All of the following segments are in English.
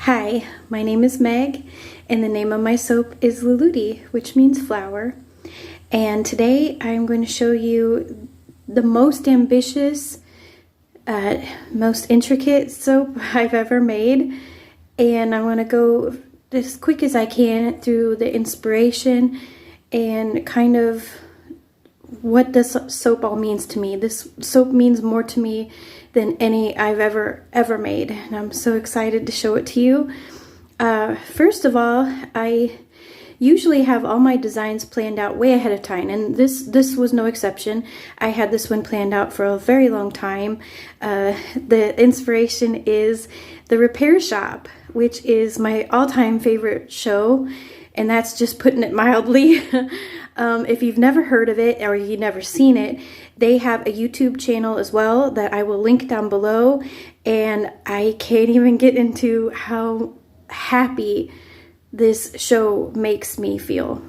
Hi, my name is Meg, and the name of my soap is Luluti, which means flower. And today I'm going to show you the most ambitious, most intricate soap I've ever made. And I'm going to go as quick as I can through the inspiration and kind of what this soap all means to me. This soap means more to me than any I've ever made, and I'm so excited to show it to you. First of all, I usually have all my designs planned out way ahead of time, and this was no exception. I had this one planned out for a very long time. The inspiration is The Repair Shop, which is my all-time favorite show, and that's just putting it mildly. If you've never heard of it or you've never seen it, they have a YouTube channel as well that I will link down below, and I can't even get into how happy this show makes me feel.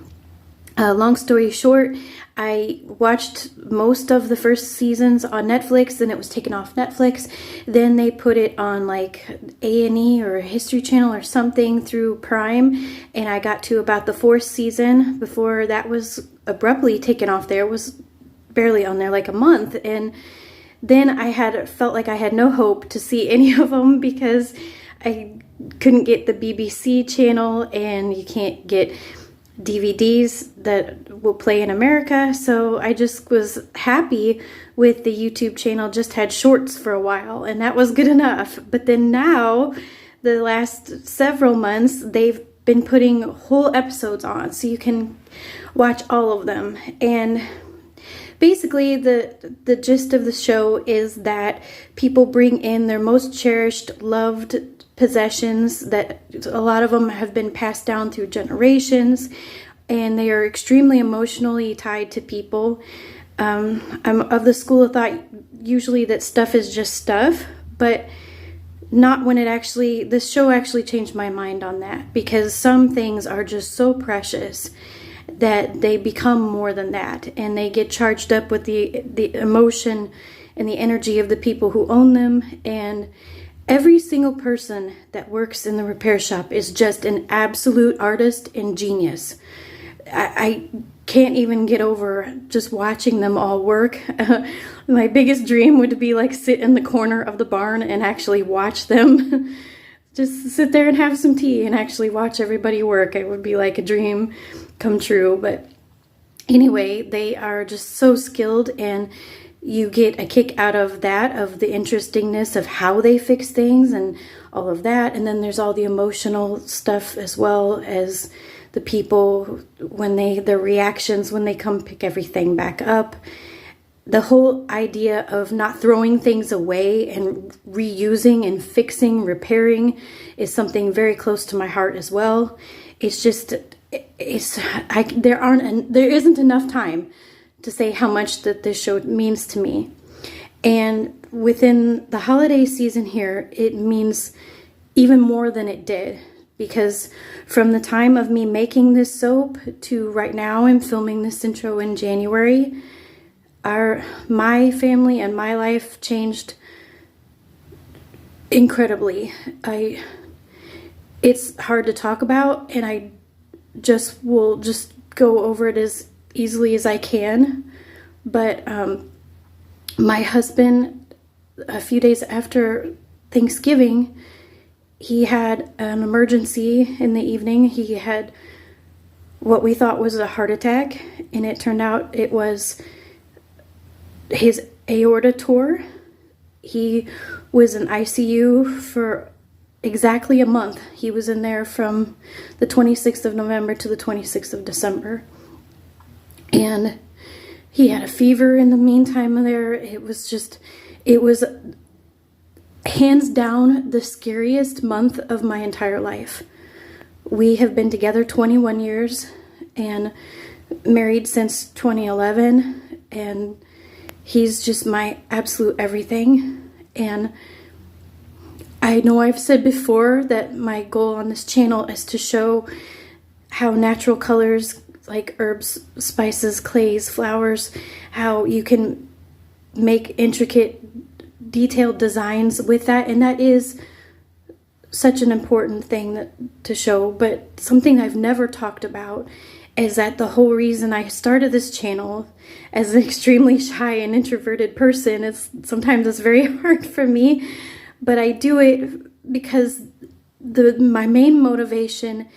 Long story short, I watched most of the first seasons on Netflix, then it was taken off Netflix. Then they put it on like A&E or History Channel or something through Prime, and I got to about the 4th season before that was abruptly taken off there. It was barely on there, like a month, and then I had felt like I had no hope to see any of them because I couldn't get the BBC channel, and you can't get DVDs that will play in America, so I just was happy with the YouTube channel. Just had shorts for a while, and that was good enough. But then now, the last several months, they've been putting whole episodes on, so you can watch all of them. And basically, the gist of the show is that people bring in their most cherished, loved possessions that a lot of them have been passed down through generations, and they are extremely emotionally tied to people. I'm of the school of thought usually that stuff is just stuff, but not when this show actually changed my mind on that, because some things are just so precious that they become more than that, and they get charged up with the emotion and the energy of the people who own them. And every single person that works in the repair shop is just an absolute artist and genius. I can't even get over just watching them all work. My biggest dream would be like sit in the corner of the barn and actually watch them. Just sit there and have some tea and actually watch everybody work. It would be like a dream come true. But anyway, they are just so skilled, and you get a kick out of that, of the interestingness of how they fix things and all of that. And then there's all the emotional stuff as well as the people, their reactions when they come pick everything back up. The whole idea of not throwing things away and reusing and fixing, repairing is something very close to my heart as well. It's just, there isn't enough time to say how much that this show means to me. And within the holiday season here, it means even more than it did, because from the time of me making this soap to right now, I'm filming this intro in January, my family and my life changed incredibly. It's hard to talk about, and I will just go over it as easily as I can. But my husband, a few days after Thanksgiving, he had an emergency in the evening. He had what we thought was a heart attack, and it turned out it was his aorta tore. He was in ICU for exactly a month. He was in there from the 26th of November to the 26th of December. And he had a fever in the meantime there. It was hands down the scariest month of my entire life. We have been together 21 years and married since 2011, and he's just my absolute everything. And I know I've said before that my goal on this channel is to show how natural colors like herbs, spices, clays, flowers, how you can make intricate, detailed designs with that. And that is such an important thing to show, but something I've never talked about is that the whole reason I started this channel as an extremely shy and introverted person is sometimes it's very hard for me, but I do it because my main motivation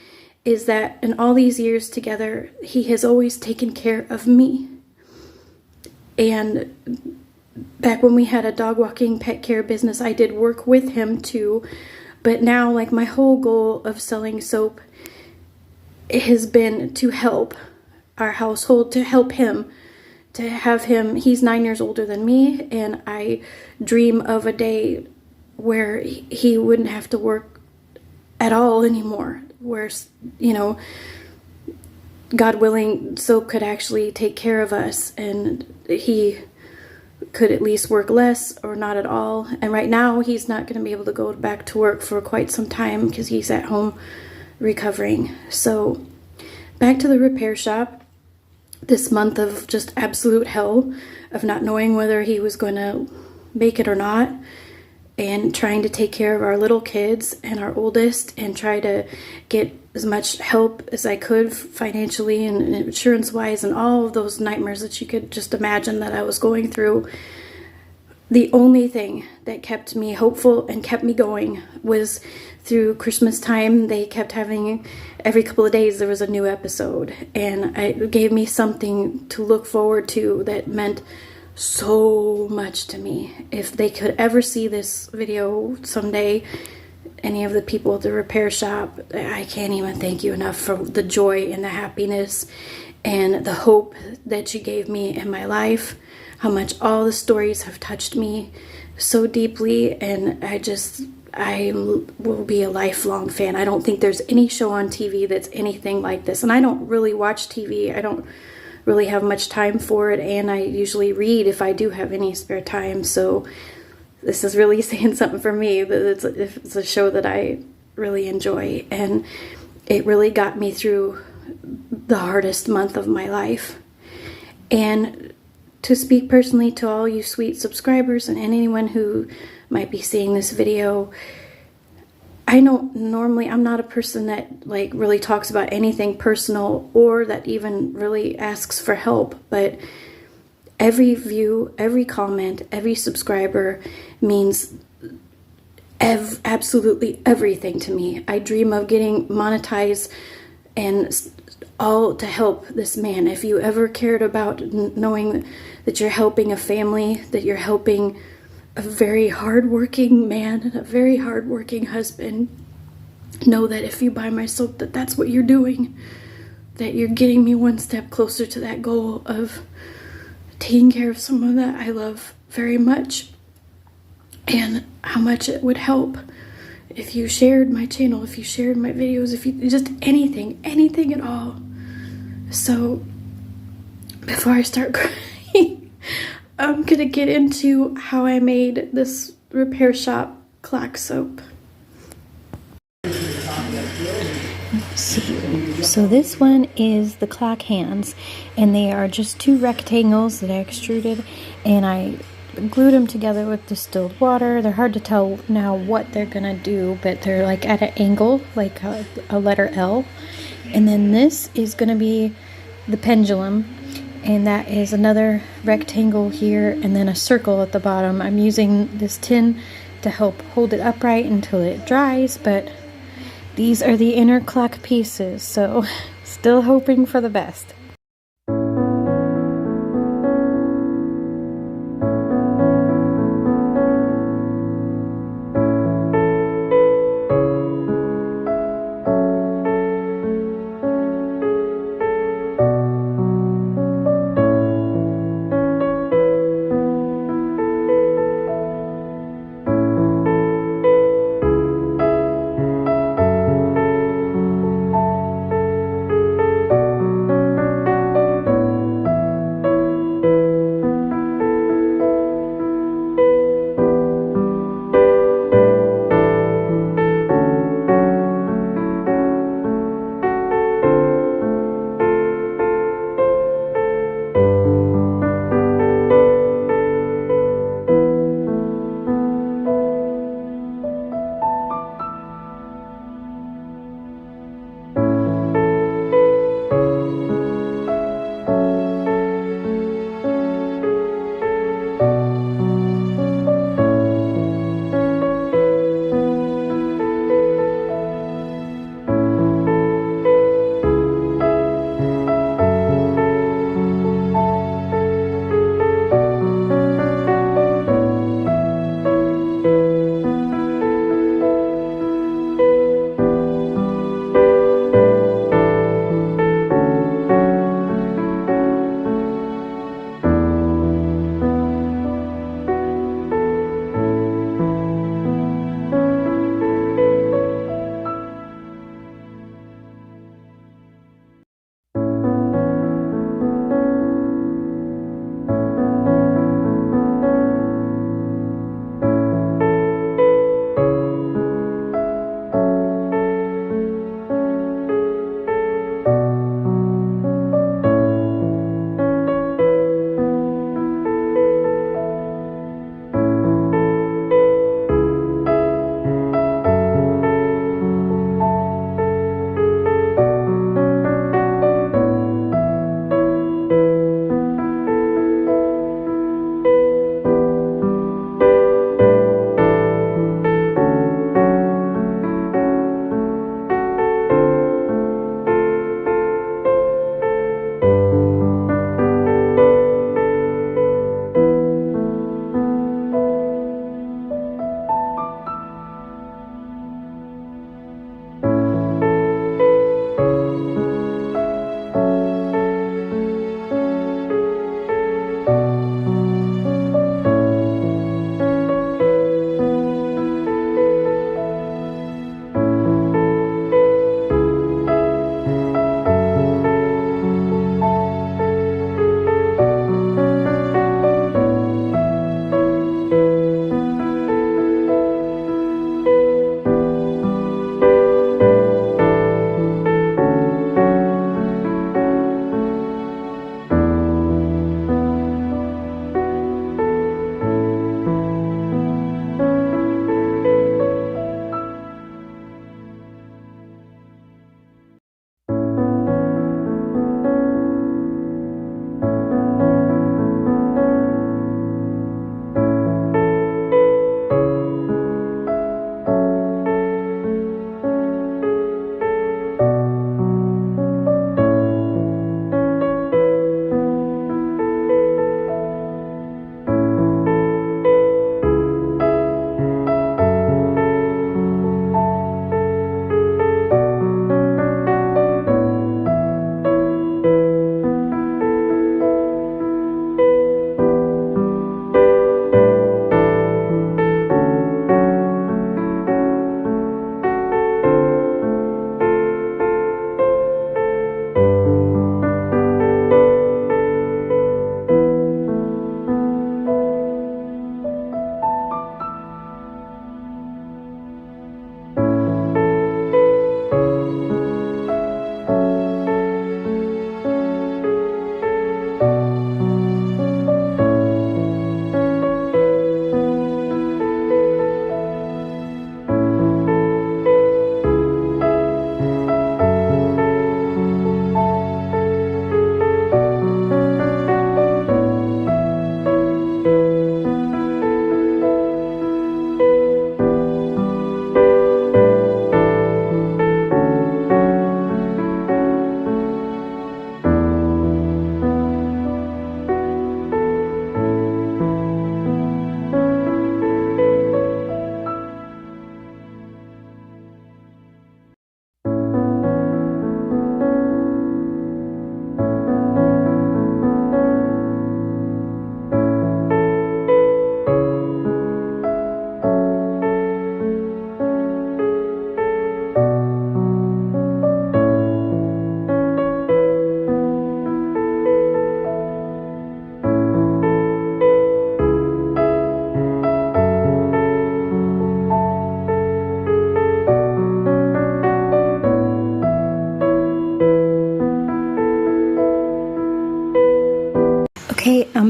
is that in all these years together, he has always taken care of me. And back when we had a dog walking pet care business, I did work with him too. But now, like, my whole goal of selling soap has been to help our household, to help him, to have him. He's 9 years older than me, and I dream of a day where he wouldn't have to work at all anymore, where, you know, God willing, soap could actually take care of us, and he could at least work less or not at all. And right now he's not going to be able to go back to work for quite some time because he's at home recovering. So back to the repair shop. This month of just absolute hell of not knowing whether he was going to make it or not, and trying to take care of our little kids and our oldest, and try to get as much help as I could financially and insurance wise, and all of those nightmares that you could just imagine that I was going through. The only thing that kept me hopeful and kept me going was through Christmas time. They kept having, every couple of days there was a new episode, and it gave me something to look forward to that meant so much to me. If they could ever see this video someday, any of the people at the repair shop, I can't even thank you enough for the joy and the happiness and the hope that you gave me in my life, how much all the stories have touched me so deeply, and I will be a lifelong fan. I don't think there's any show on TV that's anything like this, and I don't really watch TV. I don't really have much time for it, and I usually read if I do have any spare time, so this is really saying something for me, that it's a show that I really enjoy, and it really got me through the hardest month of my life. And to speak personally to all you sweet subscribers and anyone who might be seeing this video, I know normally I'm not a person that like really talks about anything personal or that even really asks for help, but every view, every comment, every subscriber means absolutely everything to me. I dream of getting monetized and all to help this man. If you ever cared about knowing that you're helping a family, that you're helping a very hardworking man, a very hardworking husband, know that if you buy my soap, that's what you're doing, that you're getting me one step closer to that goal of taking care of someone that I love very much, and how much it would help if you shared my channel, if you shared my videos, if you just anything at all. So before I start crying, I'm gonna get into how I made this repair shop clock soap. So this one is the clock hands, and they are just two rectangles that I extruded, and I glued them together with distilled water. They're hard to tell now what they're gonna do, but they're like at an angle, like a letter L. And then this is gonna be the pendulum, and that is another rectangle here, and then a circle at the bottom. I'm using this tin to help hold it upright until it dries, but these are the inner clock pieces, so still hoping for the best.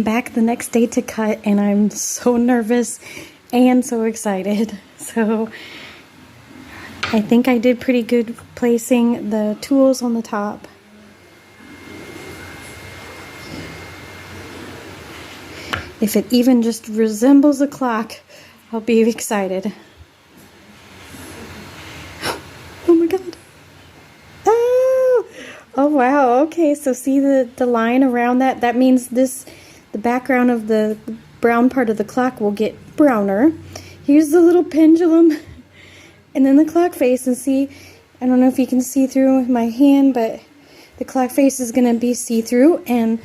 come back the next day to cut, and I'm so nervous and so excited. So I think I did pretty good placing the tools on the top. If it even just resembles a clock, I'll be excited. Oh my god. Oh! Oh wow, okay, so see the line around that? That means the background of the brown part of the clock will get browner. Here's the little pendulum, and then the clock face, and see, I don't know if you can see through my hand, but the clock face is going to be see-through, and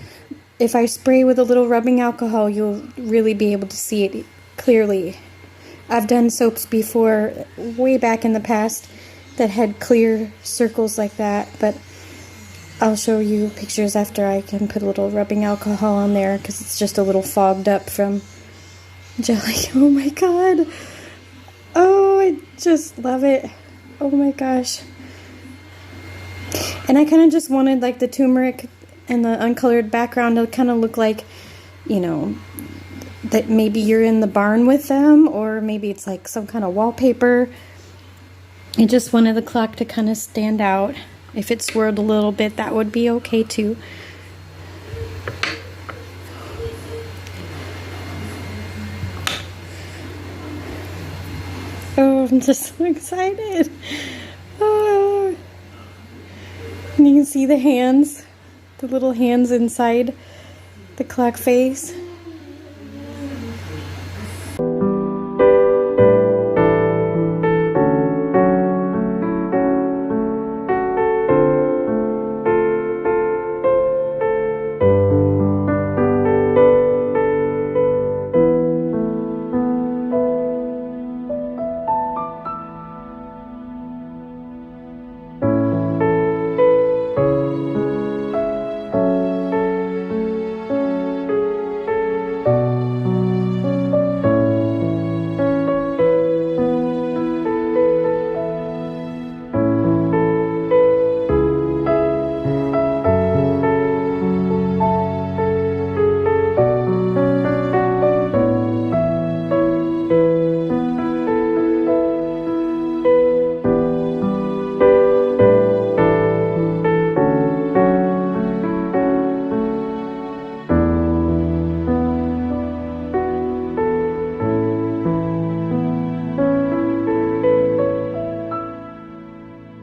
if I spray with a little rubbing alcohol, you'll really be able to see it clearly. I've done soaps before, way back in the past, that had clear circles like that, but I'll show you pictures after I can put a little rubbing alcohol on there, because it's just a little fogged up from jelly. Oh my god. Oh, I just love it. Oh my gosh. And I kind of just wanted like the turmeric and the uncolored background to kind of look like, you know, that maybe you're in the barn with them, or maybe it's like some kind of wallpaper. I just wanted the clock to kind of stand out. If it swirled a little bit, that would be okay too. Oh, I'm just so excited. Oh. And you can see the hands, the little hands inside the clock face.